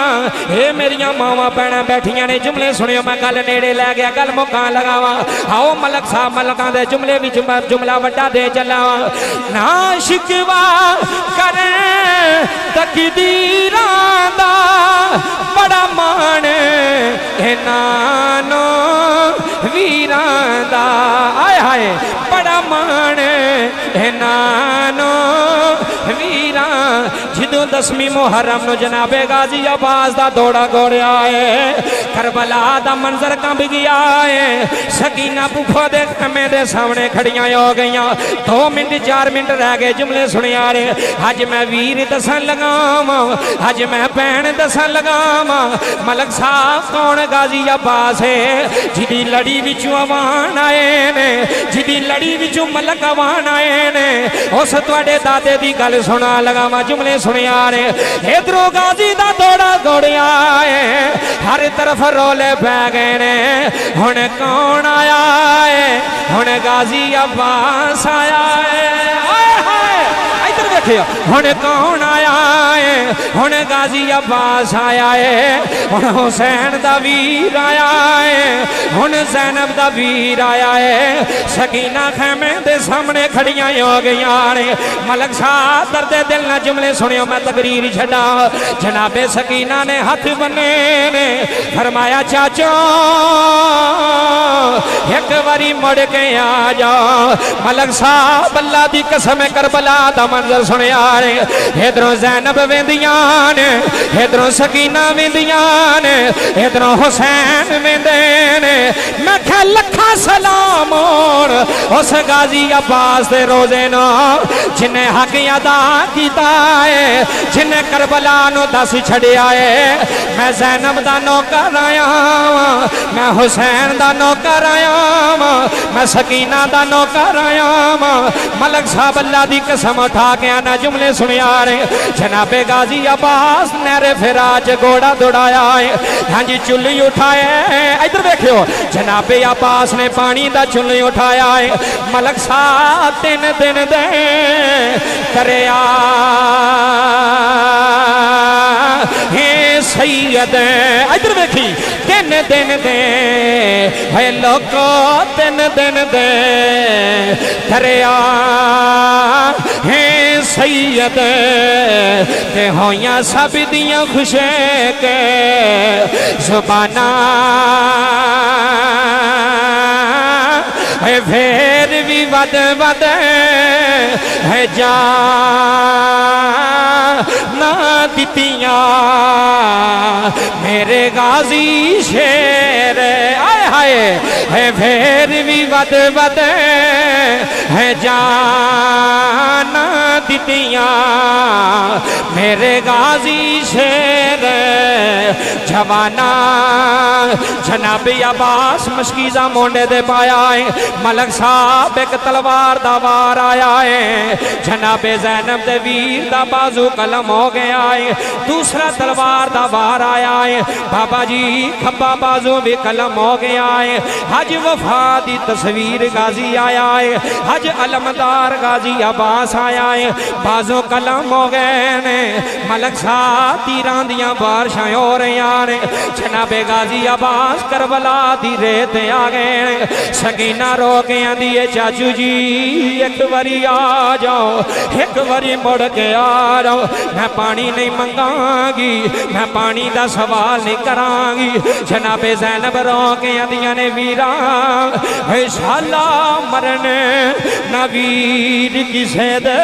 ये मेरियां मावां भैणां बैठियां ने। जुमले सुनियो, मैं गल नेड़े लै गया, गल मुकान लगावा। आओ मलक साहब मलकां दे जुमले भी जुमला वड्डा दे चला। ना शिकवा कर तकदीरां दा, बड़ा मान इन्हां नूं ਵੀਰਾਂ ਦਾ ਆਏ ਹਾਏ ਬੜਾ ਮਾਣ ਇਹਨਾਂ ਨੂੰ ਵੀਰਾਂ ਜਦੋਂ 10ਵੀਂ ਮੁਹਰਮ ਨੂੰ ਜਨਾਬੇ ਗਾਜ਼ੀ ਅਬਾਸ ਦਾ ਦੌੜਾ ਗੋੜਿਆ ਏ ਕਰਬਲਾ ਦਾ ਮੰਜ਼ਰ ਕੰਬ ਗਿਆ ਏ ਸਕੀਨਾ ਪੁੱਫੋ ਦੇ ਖੰਮੇ ਦੇ ਸਾਹਮਣੇ ਖੜੀਆਂ ਹੋ ਗਈਆਂ 2 ਮਿੰਟ 4 ਮਿੰਟ ਰਹਿ ਗਏ ਜੁਮਲੇ ਸੁਣਿਆ ਰੇ ਅੱਜ ਮੈਂ ਵੀਰ ਦੱਸਣ ਲਗਾਵਾਂ ਅੱਜ ਮੈਂ ਭੈਣ ਦੱਸਣ ਲਗਾਵਾਂ ਮਲਕ ਸਾਹਿਬ ਕੌਣ ਗਾਜ਼ੀ ਅਬਾਸ ਏ ਜਿਹਦੀ ਲੜੀ ਵਿੱਚੋਂ ਆਵਾਨ ਆਏ ਨੇ ਜਿਹਦੀ ਲੜੀ ਵਿੱਚੋਂ ਮਲਕ ਆਵਾਨ ਆਏ ਨੇ ਉਸ ਤੁਹਾਡੇ ਦਾਦੇ ਦੀ ਗੱਲ ਸੁਣਾ ਲਗਾਵਾਂ ਜੁਮਲੇ ਸੁਣਿਆ ਰੇ ਇਧਰੋਂ ਗਾਜ਼ੀ ਦਾ ਦੌੜਾ ਦੌੜਿਆ ਏ ਹਰ ਤਰਫ ਰੋਲੇ ਪੈ ਗਏ ਨੇ ਹੁਣ ਕੌਣ ਆਇਆ ਏ ਹੁਣ ਗਾਜ਼ੀ ਅਬਾਸ ਆਇਆ ਏ ਆਏ ਹਾਏ ਇਧਰ ਵੇਖਿਓ ਹੁਣ ਕੌਣ ਆਇਆ ਏ ਹੁਣ ਗਾਜ਼ੀ ਅਬਾਸ ਆਇਆ ਏ ਹੁਣ ਹੁਸੈਨ ਦਾ ਵੀਰ ਆਇਆ ਏ ਹੁਣ ਜ਼ੈਨਬ ਦਾ ਵੀਰ ਆਇਆ ਏ ਸਕੀਨਾ ਖੈਮੇ ਦੇ ਸਾਹਮਣੇ ਖੜੀਆਂ ਹੋ ਗਈਆਂ ਨੇ ਮਲਕ ਸਾਹਿਬ ਦਰਦੇ ਦਿਲ ਨਾਲ ਜੁਮਲੇ ਸੁਣਿਓ ਮੈਂ ਤਕਰੀਰ ਛੱਡਾ ਜਨਾਬੇ ਸਕੀਨਾ ਨੇ ਹੱਥ ਬੰਨੇ ਨੇ ਫਰਮਾਇਆ ਚਾਚੋ ਇੱਕ ਵਾਰੀ ਮੁੜ ਕੇ ਆ ਜਾ ਮਲਕ ਸਾਹਿਬ ਅੱਲਾ ਦੀ ਕਸਮ ਕਰਬਲਾ ਦਾ ਮੰਜ਼ਰ ਸੁਣਿਆ ਰੇ ਇਧਰੋਂ ਜ਼ੈਨਬ ਵੇਂਦੀਆਂ ਨੇ ਇਧਰੋਂ ਸਕੀਨਾ ਵੇਂਦੀਆਂ ਨੇ ਇਧਰੋਂ ਹੁਸੈਨ ਵੇਂਦੇ ਨੇ ਮੈਂ ਕਿਹਾ ਲੱਖਾਂ ਸਲਾਮ ਹੋਣ ਉਸ ਗਾਜ਼ੀ ਅਬਾਸ ਦੇ ਰੋਜ਼ੇ ਨੂੰ ਜਿਨੇ ਹੱਕ ਅਦਾ ਕੀਤਾ ਏ ਜਿਨੇ ਕਰਬਲਾ ਨੂੰ ਦੱਸ ਛੜਿਆ ਏ ਮੈਂ ਜ਼ੈਨਬ ਦਾ ਨੌਕਰ ਆਇਆ ਵਾਂ ਮੈਂ ਹੁਸੈਨ ਦਾ ਨੌਕਰ ਆਇਆ ਵਾਂ ਮੈਂ ਸਕੀਨਾ ਦਾ ਨੌਕਰ ਆਇਆ ਵਾਂ ਮਲਕ ਸਾਹਿਬ ਅੱਲਾ ਦੀ ਕਸਮ ਉਠਾ ਕੇ ਆਨਾ ਜੁਮਲੇ ਸੁਣਿਆ ਰੇ ਜਨਾਬੇ ਗਾਜ਼ੀ ਅਬਾਸ ਨਹਿਰੇ ਫਿਰਾਜ ਘੋੜਾ ਦੌੜਾਇਆ ਏ ਹਾਂਜੀ ਚੁੱਲ੍ਹੀ ਉਠਾਏ ਇਧਰ ਵੇਖਿਓ ਜਨਾਬੇ ਅਬਾਸ ਨੇ ਪਾਣੀ ਦਾ ਚੁੱਲ੍ਹੀ ਉਠਾਇਆ ਏ ਮਲਕ ਸਾਹਿਬ 3 ਦਿਨ ਦੇ ਕਰਿਆ सैयद इधर देखी 3 दिन दे है लोको 3 दिन दे दरिया है सैयद ते होइया सब दियां खुशे के जुबाना है फिर भी वद वद है जा ना दितियां मेरे गाजी शेर आए हाय है फिर भी वद वद है जाना दितियां मेरे गाजी शेर जवाना जनाबी अब्बास मशकीजा मोंडे दे पाया है मलक साहब एक तलवार दा वार आया है जनाबे ज़ैनब दे वीर दा बाजू कलम हो गया है दूसरा तलवार दा वार आया है बाबा जी खब्बा बाजू भी कलम हो गया है हज वफा दी तस्वीर गाजी आया है हज अलमदार गाजी अब्बास आया है बाजू कलम हो गए ने मलक साहब तीरां दियां बारिशां हो रही ने जनाबे गाजी अब्बास करबला दी रेत आ गए सकीना रो के आंदी है चाचू जी एक बारी आ जाओ एक बारी मुड़ के आ जाओ मैं पानी नहीं मंगांगी मैं पानी दा सवाल नहीं करांगी जनाबे ज़ैनब रो के आंदियां ने वीरा है शाला मरन ना वीर किसे दे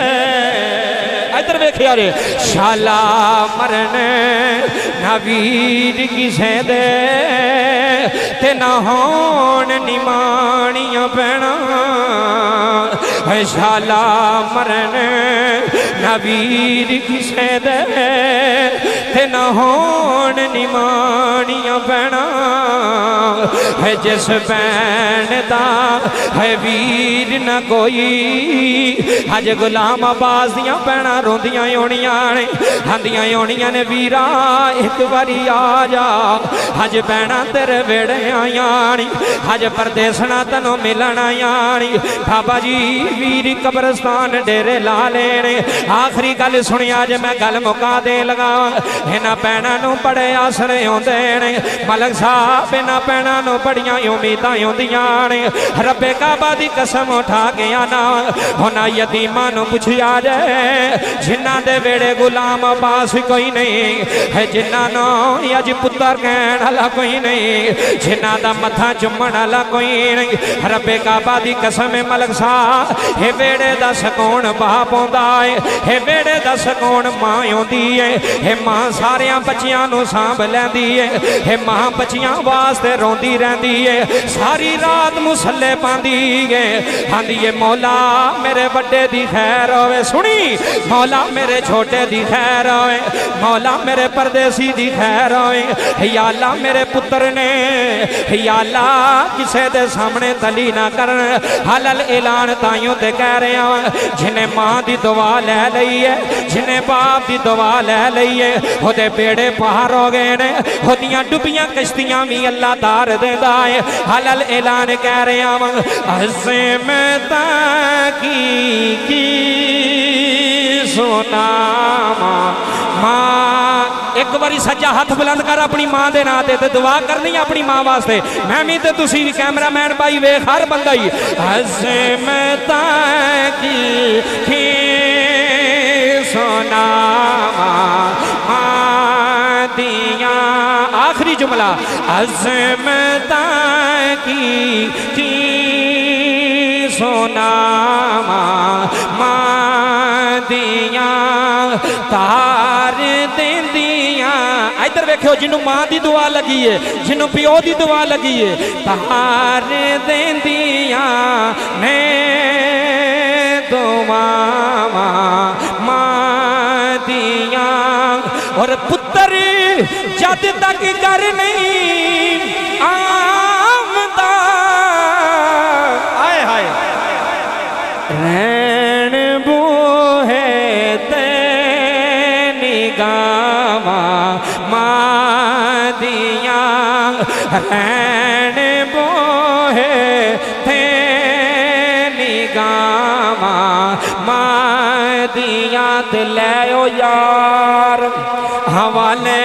इधर वेखिया रे शाला मरन ना वीर किसे दे ते ना होन निमानियां पैना है शाला मरन ना वीर किसे दे ते ना होन निमानियां पैना है जिस भैन दा है वीर न कोई हज गुलाम अब्बास दियां भैणां रोंदियां होणियां ने आंदियां होणियां ने वीरा एक बारी आ जा हज भैणां तेरे वेड़े आईयां नी हज परदेसना तैनूं मिलन आईयां नी बाबा जी ਵੀਰ ਕਬਰਸਤਾਨ ਡੇਰੇ ਲਾ ਲੈਣੇ ਆਖਰੀ ਗੱਲ ਸੁਣਿਆ ਜੇ ਮੈਂ ਗੱਲ ਮੁਕਾ ਦੇ ਲਗਾ ਇਹਨਾਂ ਪੈਣਾ ਨੂੰ ਬੜੇ ਆਸਰੇ ਆਉਂਦੇ ਨੇ ਮਲਕ ਸਾਹਿਬ ਇਹਨਾਂ ਪੈਣਾ ਨੂੰ ਬੜੀਆਂ ਉਮੀਦਾਂ ਆਉਂਦੀਆਂ ਨੇ ਰੱਬੇ ਕਾਬਾ ਦੀ ਕਸਮ ਉਠਾ ਕੇ ਆਣਾ ਉਹਨਾਂ ਯਤੀਮਾਂ ਨੂੰ ਪੁੱਛਿਆ ਜਾਏ ਜਿਨ੍ਹਾਂ ਦੇ ਵੇੜੇ ਗੁਲਾਮ ਅਬਾਸ ਕੋਈ ਨਹੀਂ ਹੈ ਜਿਨ੍ਹਾਂ ਨੂੰ ਅੱਜ ਪੁੱਤਰ ਕਹਿਣ ਵਾਲਾ ਕੋਈ ਨਹੀਂ ਜਿਨ੍ਹਾਂ ਦਾ ਮੱਥਾ ਚੁੰਮਣ ਵਾਲਾ ਕੋਈ ਨਹੀਂ ਰੱਬੇ ਕਾਬਾ ਦੀ ਕਸਮ ਹੈ ਮਲਕ ਸਾਹਿਬ ਇਹ ਵੇੜੇ ਦਾ ਸਕੂਨ ਬਾਪ ਆਉਂਦਾ ਏ ਇਹ ਵੇੜੇ ਦਾ ਸਕੂਨ ਮਾਂ ਆਉਂਦੀ ਏ ਇਹ ਮਾਂ ਸਾਰਿਆਂ ਬੱਚਿਆਂ ਨੂੰ ਸਾਂਭ ਲੈਂਦੀ ਏ ਇਹ ਮਾਂ ਬੱਚਿਆਂ ਵਾਸਤੇ ਰੋਂਦੀ ਰਹਿੰਦੀ ਏ ਸਾਰੀ ਰਾਤ ਮੁਸੱਲੇ ਪਾਉਂਦੀ ਏ ਆਂਦੀ ਏ ਮੌਲਾ ਮੇਰੇ ਵੱਡੇ ਦੀ ਖੈਰ ਹੋਵੇ ਸੁਣੀ ਮੌਲਾ ਮੇਰੇ ਛੋਟੇ ਦੀ ਖੈਰ ਹੋਵੇ ਮੌਲਾ ਮੇਰੇ ਪਰਦੇਸੀ ਦੀ ਖੈਰ ਹੋਵੇ ਯਾ ਅੱਲਾ ਮੇਰੇ ਪੁੱਤਰ ਨੇ ਯਾ ਅੱਲਾ ਕਿਸੇ ਦੇ ਸਾਹਮਣੇ ਤਲੀ ਨਾ ਕਰਨ ਹਲਲ ਐਲਾਨ ਤਾਈਓ ਤੇ ਕਹਿ ਰਿਹਾ ਜਿਨੇ ਮਾਂ ਦੀ ਦੁਆ ਲੈ ਲਈ ਹੈ ਜਿਨੇ ਬਾਪ ਦੀ ਦੁਆ ਲੈ ਲਈ ਹੈ ਉਹਦੇ ਬੇੜੇ ਪਾਰ ਹੋ ਗਏ ਨੇ ਉਹਦੀਆਂ ਡੁੱਬੀਆਂ ਕਸ਼ਤੀਆਂ ਵੀ ਅੱਲਾ ਤਾਰ ਦਿੰਦਾ ਹੈ ਹਲਲ ਐਲਾਨ ਕਹਿ ਰਿਹਾ ਅਜ਼ੇ ਮੈਂ ਤਾਂ ਕੀ ਸੁਨਾਵਾ ਮਾਂ ਇੱਕ ਵਾਰੀ ਸੱਜਾ ਹੱਥ ਬੁਲੰਦ ਕਰ ਆਪਣੀ ਮਾਂ ਦੇ ਨਾਂ ਤੇ ਦੁਆ ਕਰਨੀ ਆਪਣੀ ਮਾਂ ਵਾਸਤੇ ਮੈਂ ਵੀ ਤੇ ਤੁਸੀਂ ਵੀ ਕੈਮਰਾਮੈਨ ਭਾਈ ਵੇਖ ਹਰ ਬੰਦਾ ਹੀ ਹੱਸੇ ਮੈਂ ਤਾਂ ਕੀ ਸੁਨਾਵਾ ਮਾਂ ਦੀਆਂ ਆਖਰੀ ਜੁਮਲਾ ਹੱਸੇ ਮੈਂ ਤਾਂ ਕੀ ਸੁਨਾਵਾ ਮਾਂ ਦੀਆਂ ਤਾਰ ਦਿੰਦੀਆਂ ਇੱਧਰ ਵੇਖਿਓ ਜਿਹਨੂੰ ਮਾਂ ਦੀ ਦੁਆ ਲੱਗੀ ਏ ਜਿਹਨੂੰ ਪਿਓ ਦੀ ਦੁਆ ਲੱਗੀ ਏ ਤਾਰ ਦਿੰਦੀਆਂ ਨੇ ਦੁਆਵਾਂ ਮਾਂ ਦੀਆਂ ਔਰ ਪੁੱਤਰ ਜਦ ਤੱਕ ਘਰ ਨਹੀਂ ਆਮਦਾ ਆਏ ਹਾਏ ਰਹਿਣ ਬੂਹੇ ਤੇ ਨਿਗਾਹਾਂ ਮਾਂ ਦੀਆਂ ਰਹਿਣ ਬੂਹੇ ਤੇ ਨਿਗਾਹਾਂ ਮਾਂ ਦੀਆਂ ਤੇ ਲੈ ਓ ਯਾਰ ਹਵਾਲੇ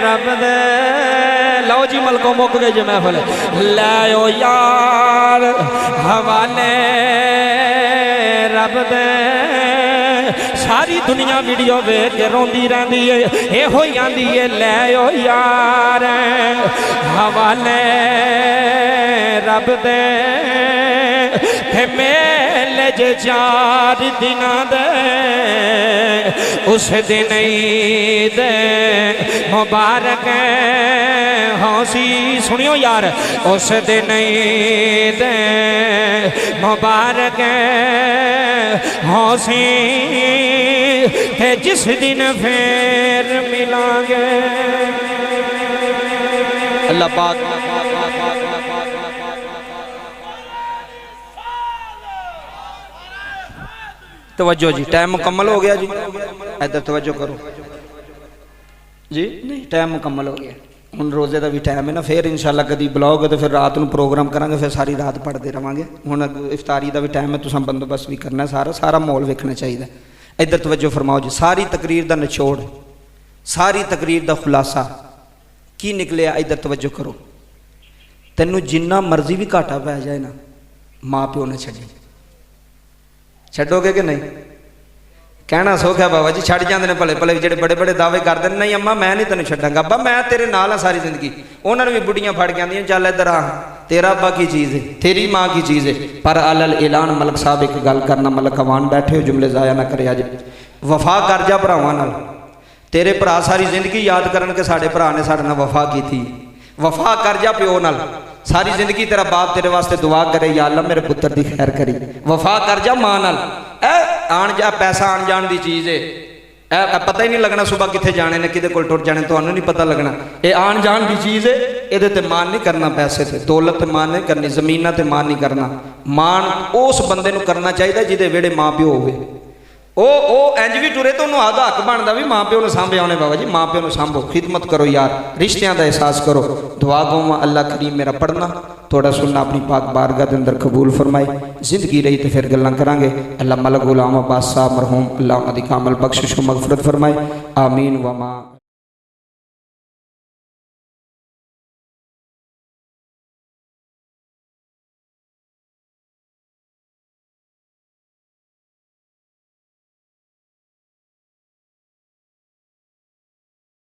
ਰੱਬ ਦੇ ਲਓ ਜੀ ਮਲਕੋ ਮੁੱਕ ਗਏ ਜੇ ਮਹਿਫਲ ਲੈ ਓ ਯਾਰ ਹਵਾਲੇ ਰੱਬ ਦੇ ਸਾਰੀ ਦੁਨੀਆ ਵੀਡੀਓ ਵੇਖ ਕੇ ਰੋਂਦੀ ਰਹਿੰਦੀ ਏ ਇਹੋ ਹੀ ਆਂਦੀ ਏ ਲੈ ਓ ਯਾਰ ਹਵਾਲੇ ਰੱਬ ਦੇ ਤੇ ਮੇਲੇ ਜੇ 4 ਦਿਨਾਂ ਦੇ ਉਸ ਦਿਨ ਈਦ ਮੁਬਾਰਕ ਹੌਸੀ ਸੁਣਿਓ ਯਾਰ ਉਸ ਦਿਨ ਈਦ ਮੁਬਾਰਕ ਹੌਸੀ ਤੇ ਜਿਸ ਦਿਨ ਫੇਰ ਮਿਲਾਂਗੇ ਅੱਲਾਹ ਪਾਕ توجہ جی ٹائم مکمل ہو گیا جی ادھر توجہ کرو جی نہیں ٹائم مکمل ہو گیا ہوں روزے کا بھی ٹائم ہے نا پھر انشاءاللہ کدی بلاؤ گے تو پھر رات کو پروگرام کریں گے پھر ساری رات پڑھتے رہے ہوں افطاری کا بھی ٹائم ہے تو بندوبست بھی کرنا سارا ماحول ویکھنا چاہیے ادھر توجہ فرماؤ جی ساری تقریر دا نچوڑ ساری تقریر دا خلاصہ کی نکلیا ادھر توجہ کرو تینوں جنہ مرضی بھی گھاٹا پی جائے نا ماں پیو نہ چھڈی چھڈو گے کہ نہیں کہنا سوکھ ہے بابا جی چھڑ جاندے نے پلے پلے جڑے بڑے بڑے دعوے کرتے ہیں نہیں اماں میں نہیں تینوں چھڈاں گا ابا میں تیرے نال ہاں ساری زندگی انہوں نے بھی بڑھیاں پھڑ کے آندیاں چل ادھر آ تیرا ابا کی چیز ہے تیری ماں کی چیز ہے پر علل اعلان ملک صاحب ایک گل کرنا ملک اوان بیٹھے ہو جملے ضائع نہ کرے اج وفا کر جا بھراواں نال تیرے بھرا ساری زندگی یاد کرن کے ساڈے بھرا نے ساڈے نال وفا کی تھی وفا کر جا پیو نال ساری زندگی تیرا باپ تیرے واسطے دعا کرے یا اللہ میرے پتر دی خیر کری وفا کر جا ماں نال آن جا پیسہ آن جان دی چیز ہے پتہ ہی نہیں لگنا صبح کتنے جانے نے کدے کول ٹر جانے تو انہوں نہیں پتہ لگنا اے آن جان دی چیز ہے یہ تے مان نہیں کرنا پیسے تے دولت تے مان نہیں کرنی زمینہ تے مان نہیں کرنا مان اس بندے نو کرنا چاہیے جہدے ویڑے ماں پیو ہوئے ਉਹ ਇੰਜ ਵੀ ਟੁਰੇ ਤਾਂ ਉਹਨੂੰ ਆਦਾ ਹੱਕ ਬਣਦਾ ਵੀ ਮਾਂ ਪਿਓ ਨੂੰ ਸਾਂਭਿਆ ਉਹਨੇ। ਬਾਬਾ ਜੀ ਮਾਂ ਪਿਓ ਨੂੰ ਸਾਂਭੋ, ਖਿਦਮਤ ਕਰੋ ਯਾਰ, ਰਿਸ਼ਤਿਆਂ ਦਾ ਅਹਿਸਾਸ ਕਰੋ। ਦੁਆ ਗੋਵਾਂ ਅੱਲਾ ਕਰੀਮ ਮੇਰਾ ਪੜ੍ਹਨਾ ਤੁਹਾਡਾ ਸੁਣਨਾ ਆਪਣੀ ਪਾਕ ਬਾਰਗਾਹ ਦੇ ਅੰਦਰ ਕਬੂਲ ਫਰਮਾਏ। ਜ਼ਿੰਦਗੀ ਰਹੀ ਤੇ ਫਿਰ ਗੱਲਾਂ ਕਰਾਂਗੇ। ਅੱਲਾ ਮਲਕ ਗੁਲਾਮ ਅब्बास साहब मरहूम, अल्लाह उन्हां दी कामल बख्शिश व मगफरत फरमाए। आमीन व मा।